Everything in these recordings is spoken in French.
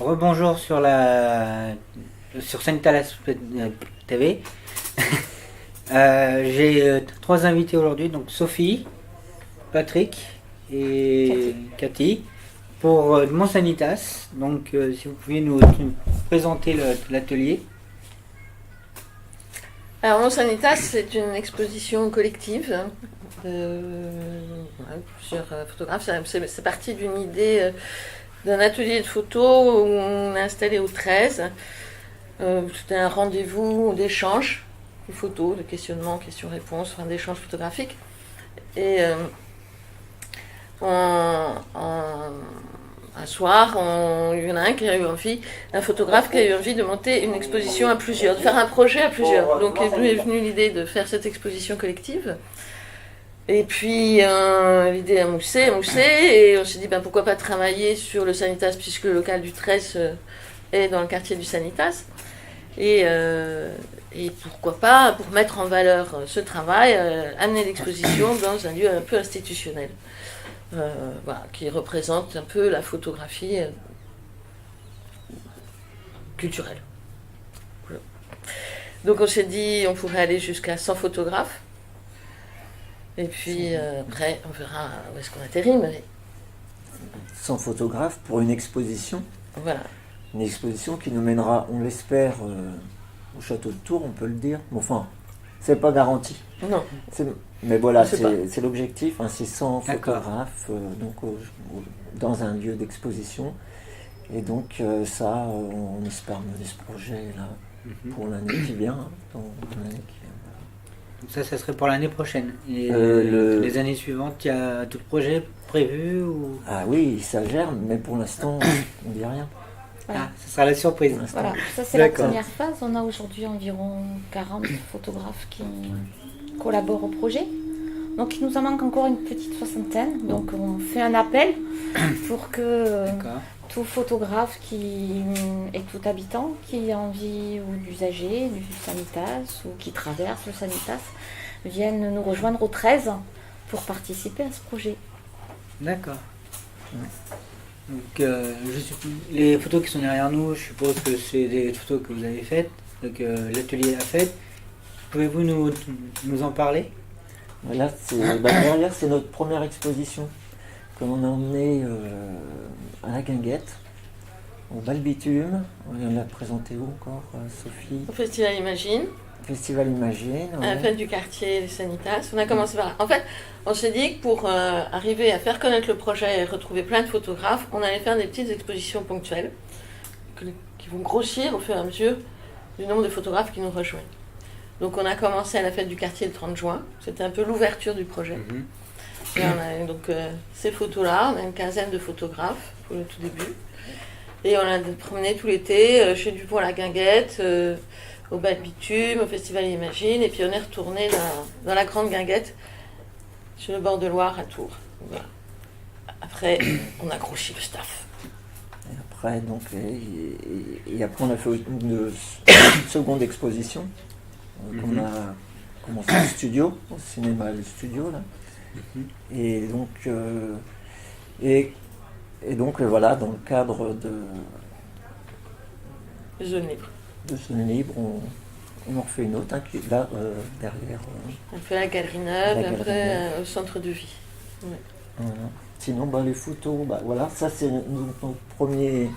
Rebonjour sur Sanitas TV. J'ai trois invités aujourd'hui, donc Sophie, Patrick et Cathy pour Mon Sanitas. Donc si vous pouviez nous présenter l'atelier. Alors, Mon Sanitas, c'est une exposition collective de plusieurs photographes. C'est parti d'une idée d'un atelier de photo où on est installé au 13. C'était un rendez-vous d'échange de photos, de questionnements, questions-réponses, enfin d'échanges photographiques. Et un soir, il y en a un photographe qui a eu envie de monter une exposition à plusieurs, de faire un projet à plusieurs. Donc est venue l'idée de faire cette exposition collective. Et puis l'idée a moussé, et on s'est dit pourquoi pas travailler sur le Sanitas, puisque le local du 13 est dans le quartier du Sanitas. Et pourquoi pas, pour mettre en valeur ce travail, amener l'exposition dans un lieu un peu institutionnel. Qui représente un peu la photographie culturelle. Voilà. Donc on s'est dit on pourrait aller jusqu'à 100 photographes. Et puis après on verra où est-ce qu'on atterrit. Mais... 100 photographes pour une exposition. Voilà. Une exposition qui nous mènera, on l'espère, au château de Tours, on peut le dire. Bon, enfin, c'est pas garanti. Non. Mais voilà, c'est l'objectif, hein, c'est 100 photographes dans un lieu d'exposition. Et donc ça, on espère mener ce projet-là pour l'année qui vient. Donc ça serait pour l'année prochaine. Et les années suivantes, il y a tout le projet prévu ou... Ah oui, ça gère, mais pour l'instant, on ne dit rien. Voilà. Ça sera la surprise. Voilà, ça c'est la première phase. On a aujourd'hui environ 40 photographes qui collaborent au projet. Donc il nous en manque encore une petite soixantaine. Donc on fait un appel pour que tout photographe et tout habitant qui a envie ou d'usager du Sanitas ou qui traverse le Sanitas viennent nous rejoindre au 13 pour participer à ce projet. D'accord. Donc, les photos qui sont derrière nous, je suppose que c'est des photos que vous avez faites, que l'atelier a faites. Pouvez-vous nous en parler ? Voilà, derrière, c'est notre première exposition que l'on a emmenée à la Guinguette, au Balbitume. On l'a présenté où encore, Sophie ? Au Festival Imagine. Festival Imagine. À la fête du quartier des Sanitas. On a commencé par là. En fait, on s'est dit que pour arriver à faire connaître le projet et retrouver plein de photographes, on allait faire des petites expositions ponctuelles qui vont grossir au fur et à mesure du nombre de photographes qui nous rejoignent. Donc on a commencé à la fête du quartier le 30 juin. C'était un peu l'ouverture du projet. Et on a donc ces photos-là. On a une quinzaine de photographes pour le tout début. Et on a promené tout l'été chez Dupont à la Guinguette, au Balbitume, au Festival Imagine, et puis on est retourné dans la Grande Guinguette, sur le bord de Loire à Tours. Voilà. Après, on a grossi le staff. Et après, donc, après on a fait une seconde exposition. On a commencé au studio, au cinéma le studio là. Et donc, voilà, dans le cadre de Zone libre. De Zone libre, on en refait une autre, qui est là, derrière. On fait la Galerie Neuve, après au Centre de Vie. Ouais. Voilà. Sinon, les photos, voilà, ça c'est nos premiers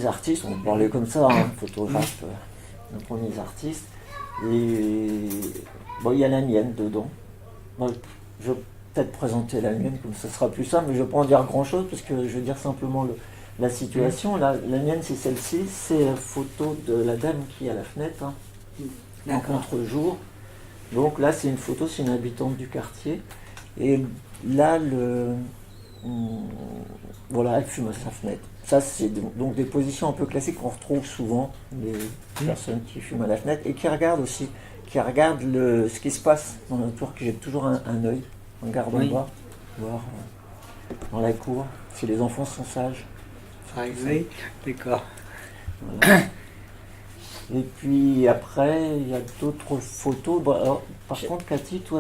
artistes, on parlait comme ça, photographes, nos premiers artistes. Et il y a la mienne dedans. Je vais peut-être présenter la mienne, comme ça sera plus simple, mais je ne vais pas en dire grand-chose, parce que je vais dire simplement la situation. La mienne, c'est celle-ci, c'est la photo de la dame qui est à la fenêtre, en contre-jour. Donc là, c'est une photo, c'est une habitante du quartier. Et là, voilà, elle fume à sa fenêtre. Ça, c'est donc des positions un peu classiques qu'on retrouve souvent, les personnes qui fument à la fenêtre, et qui regardent aussi, ce qui se passe dans la tour, qui jette toujours un œil, un garde en bas, voir dans la cour, si les enfants sont sages. Oui, d'accord. Voilà. Et puis après, il y a d'autres photos. Alors, par contre, Cathy, toi,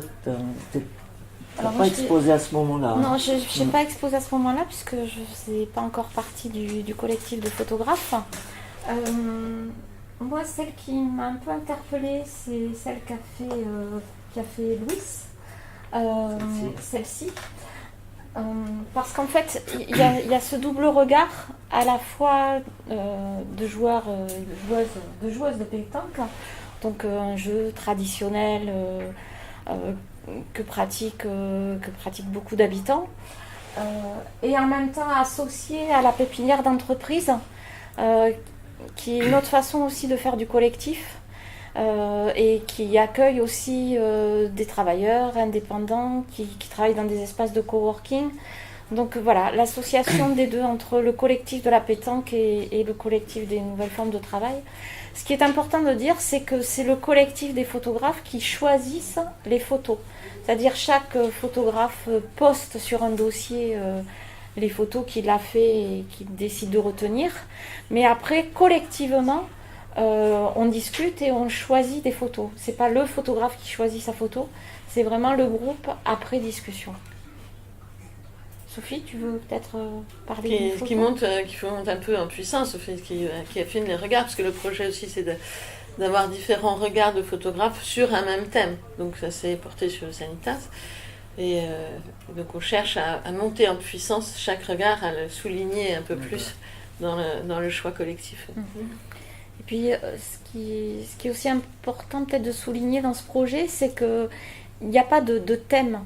Tu Alors, n'as moi, pas exposé à ce moment-là. Hein. Non, je n'ai pas exposé à ce moment-là puisque je ne faisais pas encore partie du collectif de photographes. Moi, celle qui m'a un peu interpellée, c'est celle qu'a fait Louis. Celle-ci. Parce qu'en fait, il y a ce double regard à la fois de joueuses de pétanque, donc un jeu traditionnel que pratiquent beaucoup d'habitants, et en même temps associé à la pépinière d'entreprise, qui est une autre façon aussi de faire du collectif. Et qui accueille aussi des travailleurs indépendants qui travaillent dans des espaces de coworking. Donc voilà, l'association des deux entre le collectif de la pétanque et le collectif des nouvelles formes de travail. Ce qui est important de dire, c'est que c'est le collectif des photographes qui choisissent les photos. C'est-à-dire chaque photographe poste sur un dossier les photos qu'il a fait et qu'il décide de retenir. Mais après, collectivement, on discute et on choisit des photos. C'est pas le photographe qui choisit sa photo, c'est vraiment le groupe après discussion. Sophie, tu veux peut-être parler de qui monte un peu en puissance, Sophie, qui affine les regards, parce que le projet aussi c'est d'avoir différents regards de photographes sur un même thème. Donc ça s'est porté sur le Sanitas. Et donc on cherche à monter en puissance chaque regard, à le souligner un peu plus dans le choix collectif. Et puis, ce qui est aussi important peut-être de souligner dans ce projet, c'est qu'il n'y a pas de thème.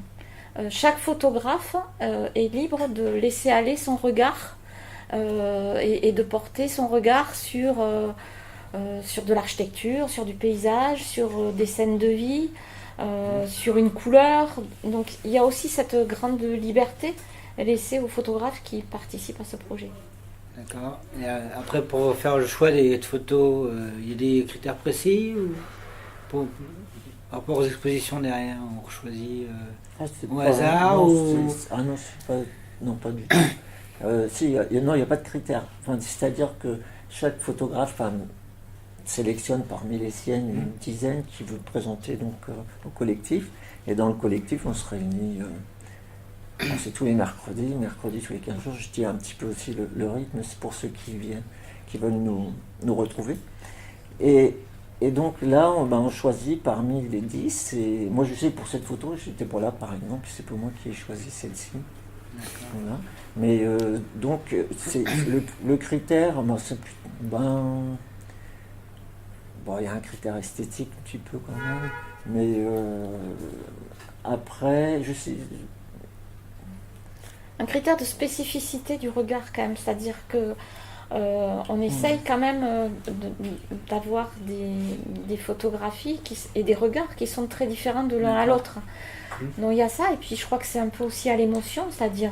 Chaque photographe est libre de laisser aller son regard et de porter son regard sur de l'architecture, sur du paysage, sur des scènes de vie, sur une couleur. Donc, il y a aussi cette grande liberté laissée aux photographes qui participent à ce projet. D'accord. Et après, pour faire le choix des photos, il y a des critères précis ou par rapport aux expositions derrière, on choisit au hasard Non, pas du tout. Il n'y a pas de critères. Enfin, c'est-à-dire que chaque photographe sélectionne parmi les siennes une dizaine qui veut présenter donc, au collectif. Et dans le collectif, on se réunit. C'est tous les mercredis tous les 15 jours. Je tiens un petit peu aussi le rythme, c'est pour ceux qui viennent, qui veulent nous retrouver. Et donc là, on choisit parmi les 10. Et moi, je sais pour cette photo, j'étais pas là par exemple, c'est pas moi qui ai choisi celle-ci. Voilà. Mais donc, c'est le critère, il y a un critère esthétique un petit peu quand même. Mais après, je sais. Un critère de spécificité du regard quand même, c'est-à-dire que on essaye quand même d'avoir des photographies et des regards qui sont très différents de l'un à l'autre. Donc il y a ça, et puis je crois que c'est un peu aussi à l'émotion, c'est-à-dire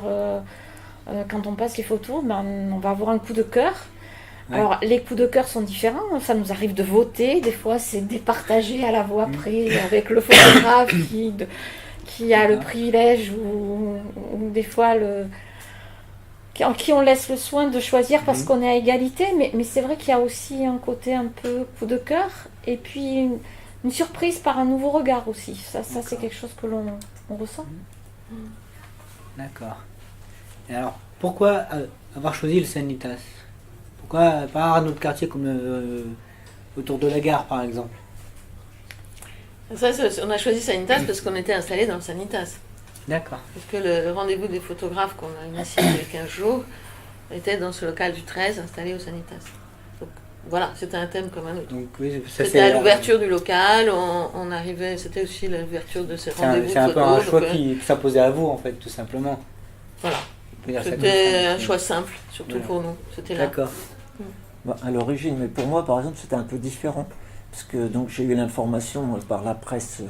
quand on passe les photos, on va avoir un coup de cœur. Ouais. Alors les coups de cœur sont différents, ça nous arrive de voter, des fois c'est départagé à la voix près avec le photographe qui a le privilège ou des fois en qui on laisse le soin de choisir parce qu'on est à égalité, mais c'est vrai qu'il y a aussi un côté un peu coup de cœur et puis une surprise par un nouveau regard aussi. Ça c'est quelque chose que l'on ressent. D'accord. Et alors, pourquoi avoir choisi le Sanitas? Pourquoi pas un autre quartier comme autour de la gare par exemple? Ça, on a choisi Sanitas parce qu'on était installé dans le Sanitas. D'accord. Parce que le rendez-vous des photographes qu'on a initié il y a 15 jours était dans ce local du 13 installé au Sanitas. Donc voilà, c'était un thème comme un autre. Donc, oui, c'était à l'ouverture du local, on arrivait, c'était aussi l'ouverture de ce rendez-vous de photos. C'est un peu un choix qui s'imposait à vous en fait, tout simplement. Voilà. C'était un choix simple, surtout pour nous. C'était là. D'accord. À l'origine, mais pour moi par exemple c'était un peu différent. Parce que donc, j'ai eu l'information par la presse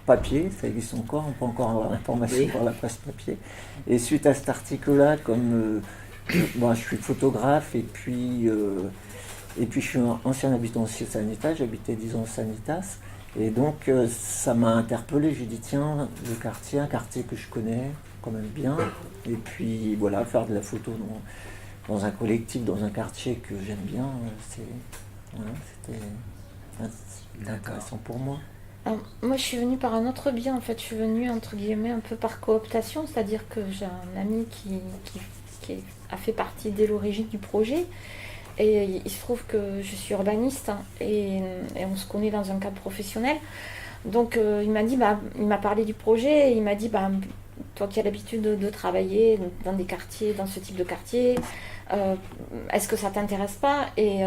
papier, ça existe encore, on peut encore avoir l'information par la presse papier. Et suite à cet article-là, comme je suis photographe et puis je suis un ancien habitant aussi au Sanitas, j'habitais 10 ans au Sanitas. Et donc ça m'a interpellé, j'ai dit tiens, le quartier, un quartier que je connais quand même bien. Et puis voilà, faire de la photo dans un collectif, dans un quartier que j'aime bien, c'était intéressant pour moi. Alors, moi, je suis venue par un autre biais. En fait, je suis venue, entre guillemets, un peu par cooptation. C'est-à-dire que j'ai un ami a fait partie dès l'origine du projet. Et il se trouve que je suis urbaniste et on se connaît dans un cadre professionnel. Donc, il m'a parlé du projet et il m'a dit, toi qui as l'habitude de travailler dans des quartiers, dans ce type de quartier, est-ce que ça t'intéresse pas et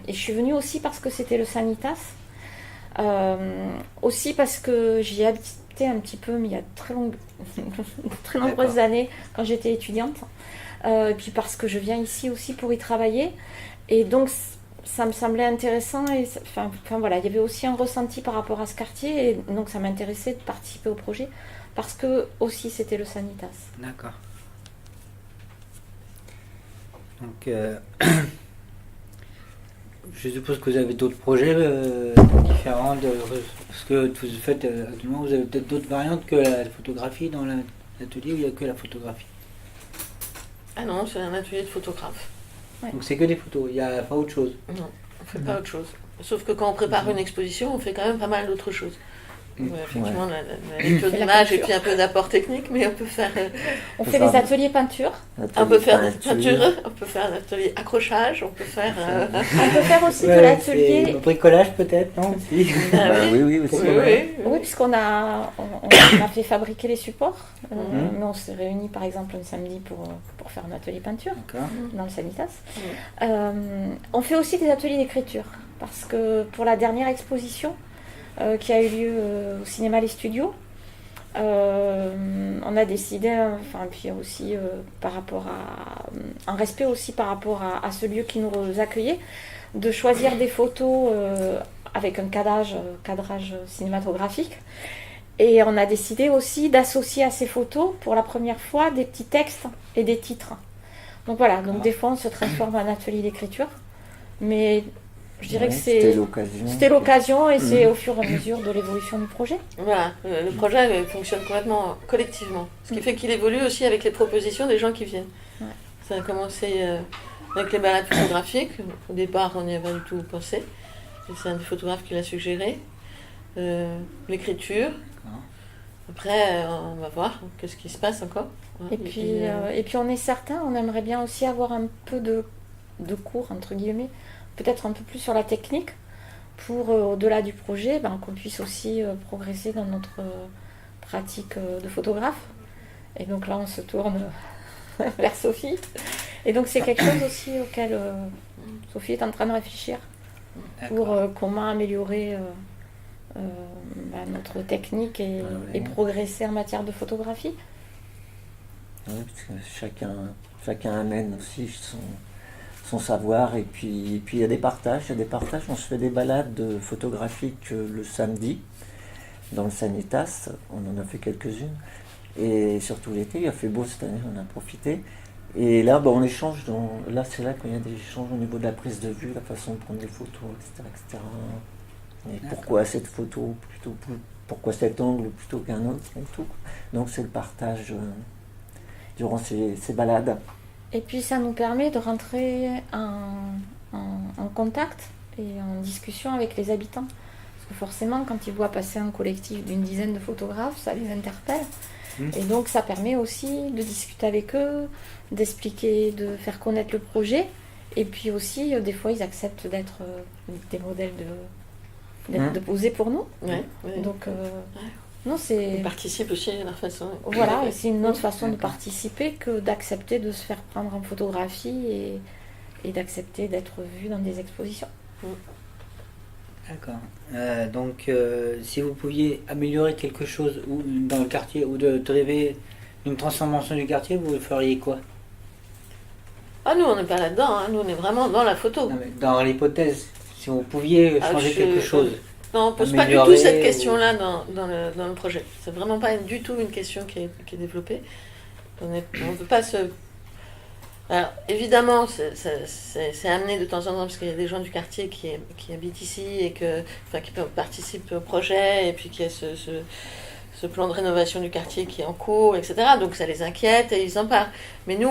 je suis venue aussi parce que c'était le Sanitas. Aussi parce que j'y ai habité un petit peu, mais il y a très nombreuses années, quand j'étais étudiante. Et puis parce que je viens ici aussi pour y travailler. Et donc, ça me semblait intéressant. Et voilà, il y avait aussi un ressenti par rapport à ce quartier. Et donc, ça m'intéressait de participer au projet. Parce que aussi, c'était le Sanitas. D'accord. Donc, je suppose que vous avez d'autres projets différents, parce que vous faites actuellement, vous avez peut-être d'autres variantes que la photographie dans l'atelier où il n'y a que la photographie. Ah non, c'est un atelier de photographe. Ouais. Donc c'est que des photos, il n'y a pas autre chose. Non, on ne fait pas autre chose. Sauf que quand on prépare une exposition, on fait quand même pas mal d'autres choses. Effectivement, la lecture d'images et puis un peu d'apport technique, mais on peut faire... On fait des ateliers peinture. On peut faire des peintures, on peut faire un atelier accrochage, on peut faire... On peut faire aussi de l'atelier... Bricolage peut-être, non aussi. Oui, aussi. Oui, puisqu'on a fait fabriquer les supports. Mais on s'est réunis par exemple un samedi pour faire un atelier peinture dans le Sanitas. On fait aussi des ateliers d'écriture, parce que pour la dernière exposition, qui a eu lieu au cinéma Les Studios. On a décidé, puis aussi par rapport un respect aussi par rapport à ce lieu qui nous accueillait, de choisir des photos avec un cadrage cinématographique. Et on a décidé aussi d'associer à ces photos, pour la première fois, des petits textes et des titres. Donc voilà, des fois on se transforme en atelier d'écriture, mais je dirais que c'était l'occasion et c'est au fur et à mesure de l'évolution du projet. Voilà, le projet fonctionne complètement collectivement, ce qui fait qu'il évolue aussi avec les propositions des gens qui viennent. Ouais. Ça a commencé avec les balades photographiques. Au départ, on n'y avait pas du tout pensé. C'est un des photographes qui l'a suggéré. L'écriture. Après, on va voir qu'est-ce qui se passe encore. Et puis on est certain, on aimerait bien aussi avoir un peu de cours, entre guillemets, peut-être un peu plus sur la technique, pour au-delà du projet, qu'on puisse aussi progresser dans notre pratique de photographe. Et donc là, on se tourne vers Sophie. Et donc c'est quelque chose aussi auquel Sophie est en train de réfléchir pour comment améliorer notre technique et progresser en matière de photographie. Oui, parce que chacun amène aussi son savoir, et puis il y a des partages. On se fait des balades photographiques le samedi dans le Sanitas, on en a fait quelques-unes, et surtout l'été, il a fait beau cette année, on a profité. Et là, on échange, c'est là qu'il y a des échanges au niveau de la prise de vue, la façon de prendre des photos, etc. Et pourquoi cette photo, pourquoi cet angle plutôt qu'un autre, et tout. Donc c'est le partage durant ces balades. Et puis ça nous permet de rentrer en contact et en discussion avec les habitants. Parce que forcément, quand ils voient passer un collectif d'une dizaine de photographes, ça les interpelle. Et donc ça permet aussi de discuter avec eux, d'expliquer, de faire connaître le projet. Et puis aussi, des fois, ils acceptent d'être des modèles de poser pour nous. Ouais. Donc, non, ils participent aussi à leur façon. Voilà, c'est une autre façon de participer que d'accepter de se faire prendre en photographie et d'accepter d'être vu dans des expositions. D'accord. Donc, si vous pouviez améliorer quelque chose dans le quartier ou de rêver d'une transformation du quartier, vous feriez quoi? Ah, nous, on n'est pas là-dedans. Nous, on est vraiment dans la photo. Non, dans l'hypothèse, si vous pouviez changer quelque chose. Non, on ne pose pas du tout cette question-là dans le projet. C'est vraiment pas du tout une question qui est développée. On ne peut pas se... Alors, évidemment, c'est amené de temps en temps, parce qu'il y a des gens du quartier qui habitent ici et qui participent au projet, et puis qu'il y a ce plan de rénovation du quartier qui est en cours, etc. Donc ça les inquiète et ils en parlent. Mais nous,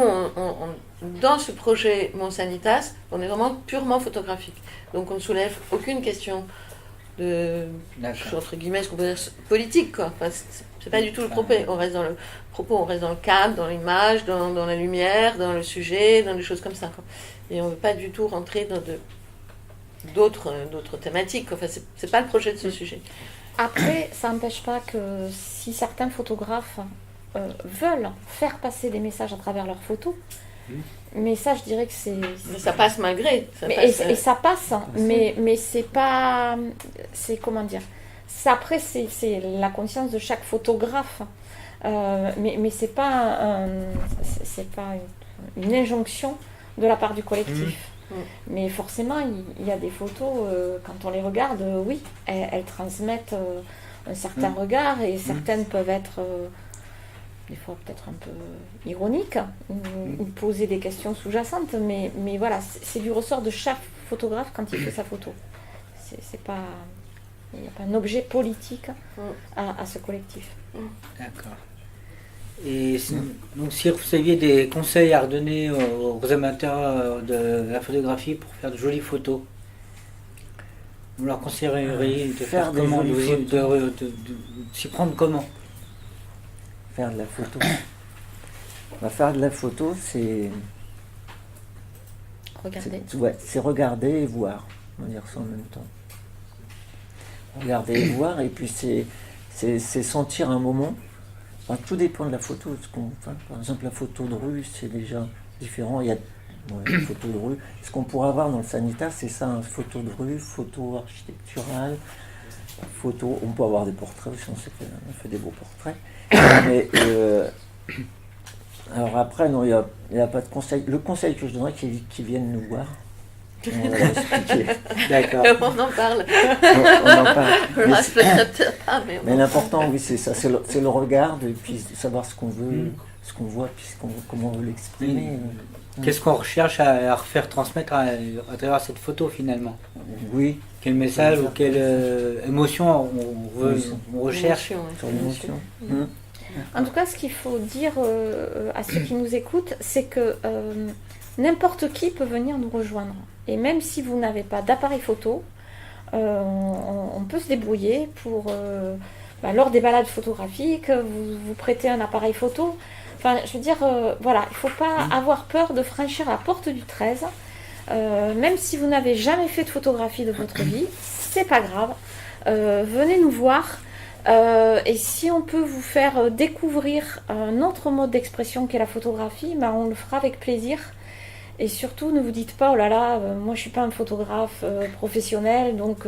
dans ce projet Mont Sanitas, on est vraiment purement photographique. Donc on ne soulève aucune question je D'accord. suis entre guillemets, ce qu'on peut dire politique, quoi. Enfin, c'est pas du tout le propos. On reste dans le propos, on reste dans le cadre, dans l'image, dans la lumière, dans le sujet, dans des choses comme ça, quoi. Et on ne veut pas du tout rentrer dans d'autres thématiques. Enfin, c'est pas le projet de ce sujet. Après, ça n'empêche pas que si certains photographes veulent faire passer des messages à travers leurs photos, mais ça, je dirais que c'est... Mais ça passe malgré. Et ça passe, mais c'est pas... C'est comment dire, après, c'est la conscience de chaque photographe. Mais c'est pas, c'est pas une injonction de la part du collectif. Mais forcément, il y a des photos, quand on les regarde, oui, elles transmettent un certain regard, et certaines peuvent être des fois peut-être un peu ironiques, ou poser des questions sous-jacentes, mais voilà, c'est du ressort de chaque photographe quand il fait sa photo. C'est pas... Il n'y a pas un objet politique à ce collectif. D'accord. Et donc, si vous aviez des conseils à redonner aux amateurs de la photographie pour faire de jolies photos, vous leur conseilleriez de faire des comment, jolies de s'y prendre comment? Faire de la photo. Faire de la photo, c'est Regardez. c'est regarder et voir. On va dire ça en même temps. Regarder et voir, et puis c'est sentir un moment. Enfin, tout dépend de la photo. Par exemple, la photo de rue, c'est déjà différent. Il y a une photo de rue. Ce qu'on pourrait avoir dans le Sanitas, c'est ça, hein, photo de rue, photo architecturale, photo. On peut avoir des portraits aussi, on fait des beaux portraits. Mais alors après, non, il n'y a pas de conseil. Le conseil que je donnerais, qu'ils viennent nous voir. On va leur expliquer. D'accord. On en parle. On en parle. Je le respecte peut-être pas, Mais l'important, oui, c'est ça, c'est le regard, et puis savoir ce qu'on veut, ce qu'on voit, puis comment on veut l'exprimer. Qu'est-ce qu'on recherche à refaire transmettre à travers cette photo finalement? Oui. Quel message ou quelle émotion on recherche Sur l'émotion. En tout cas, ce qu'il faut dire à ceux qui nous écoutent, c'est que n'importe qui peut venir nous rejoindre. Et même si vous n'avez pas d'appareil photo, on peut se débrouiller pour, lors des balades photographiques, vous prêter un appareil photo. Enfin, je veux dire, voilà, il ne faut pas avoir peur de franchir la porte du 13. Même si vous n'avez jamais fait de photographie de votre vie, c'est pas grave. Venez nous voir. Et si on peut vous faire découvrir un autre mode d'expression qu'est la photographie, on le fera avec plaisir. Et surtout, ne vous dites pas, oh là là, moi je suis pas un photographe professionnel, donc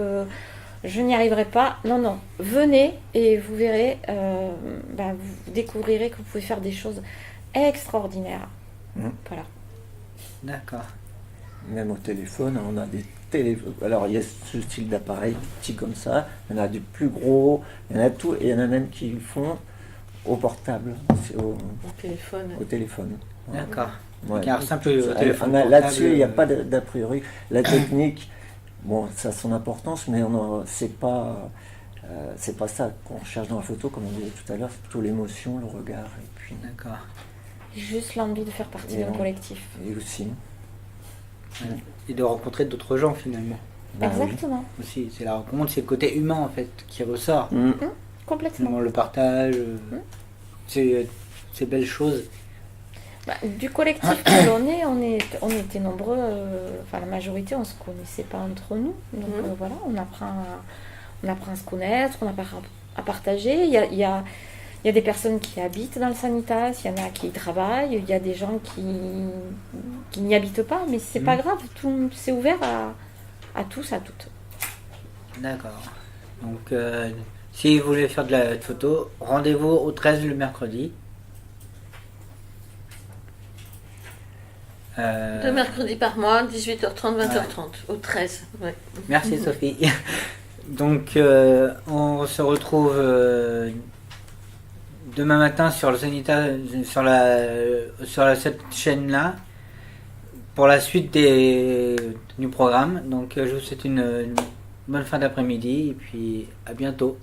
je n'y arriverai pas. Non, non, venez et vous verrez, vous découvrirez que vous pouvez faire des choses extraordinaires. Voilà. D'accord. Même au téléphone, on a des téléphones. Alors il y a ce style d'appareil, petit comme ça, il y en a du plus gros, il y en a tout, et il y en a même qui le font au portable, au téléphone. D'accord. Ouais. Donc, un simple téléphone portable. Là-dessus, il n'y a pas d'a priori. La technique, bon, ça a son importance, mais c'est pas ça qu'on cherche dans la photo, comme on disait tout à l'heure, c'est plutôt l'émotion, le regard, et puis. D'accord. Juste l'envie de faire partie d'un collectif. Et aussi. Ouais. Et de rencontrer d'autres gens finalement. Exactement. Oui. Aussi, c'est la rencontre, c'est le côté humain en fait qui ressort. Complètement. Le partage, ces belles choses. Du collectif que l'on est, on était nombreux, la majorité, on ne se connaissait pas entre nous. Donc voilà, on apprend à se connaître, on apprend à partager. Il y a des personnes qui habitent dans le Sanitas, il y en a qui y travaillent, il y a des gens qui n'y habitent pas, mais c'est pas grave, c'est ouvert à tous, à toutes. D'accord. Donc si vous voulez faire de la photo, rendez-vous au 13 le mercredi. 2 mercredis par mois, 18h30, 20h30, au 13. Ouais. Merci Sophie. Donc on se retrouve demain matin sur le Sanitas, sur cette chaîne-là, pour la suite du programme. Donc je vous souhaite une bonne fin d'après-midi et puis à bientôt.